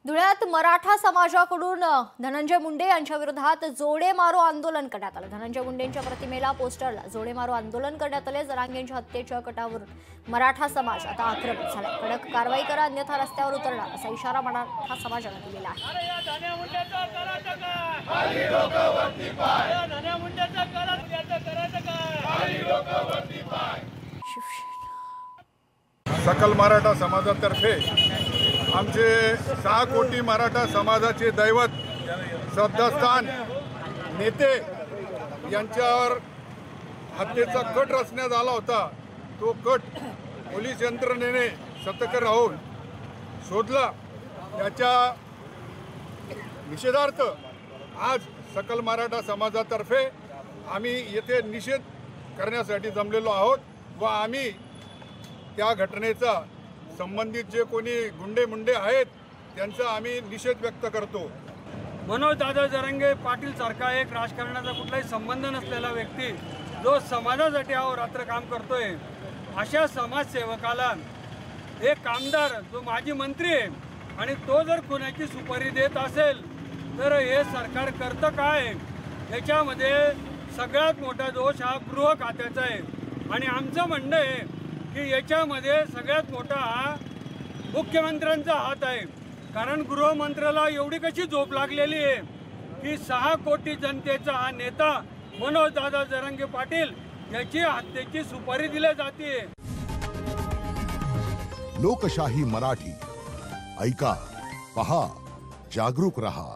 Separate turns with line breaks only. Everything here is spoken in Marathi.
धुळ्यात मराठा समाजाकडून धनंजय मुंडे यांच्या विरोधात जोडे मारो आंदोलन करण्यात आलं। धनंजय मुंडेंच्या प्रतिमेला पोस्टरला जोडे मारो आंदोलन करण्यात आले। जरांगेंच्या हत्येच्या कटावरून मराठा समाज आता आक्रमक झाला। कडक कारवाई करा अन्यथा रस्त्यावर उतरणार असा इशारा मराठा समाजाने दिलेला आहे।
सकल मराठा समाजातर्फे आमचे 6 कोटी मराठा समाजाचे दैवत श्रद्धास्थान नेते यांच्यावर हत्येचा कट रचण्यात आला होता। तो कट पोलीस यंत्रणेने सतर्क राहून शोधला। याच्या निषेधार्थ आज सकल मराठा समाजातर्फे आम्ही येथे निषेध करण्यासाठी जमलेलो आहोत व आम्ही त्या घटनेचा संबंधित जे कोणी गुंडे मुंडे आहेत त्यांचा आम्ही निषेध व्यक्त करतो।
मनोज दादा जरांगे पाटील सारखा एक राजकारणाचा कुठलाही संबंध नसलेला व्यक्ती जो समाजासाठी अहोरात्र काम करतोय, अशा समाजसेवकाला एक आमदार जो माजी मंत्री आहे आणि तो जर खुनाची सुपारी देत असेल तर हे सरकार करतं काय? याच्यामध्ये सगळ्यात मोठा दोष हा गृह खात्याचा आहे आणि आमचं म्हणणं आहे की याच्यामध्ये सगळ्यात मोठा हा मुख्यमंत्र्यांचा हात आहे। कारण गृहमंत्र्याला एवढी कशी झोप लागलेली आहे की 6 कोटी जनतेचा हा नेता मनोज दादा जरांगे पाटील याची हत्येची सुपारी दिली जाते।
लोकशाही मराठी ऐका, पहा, जागरूक रहा।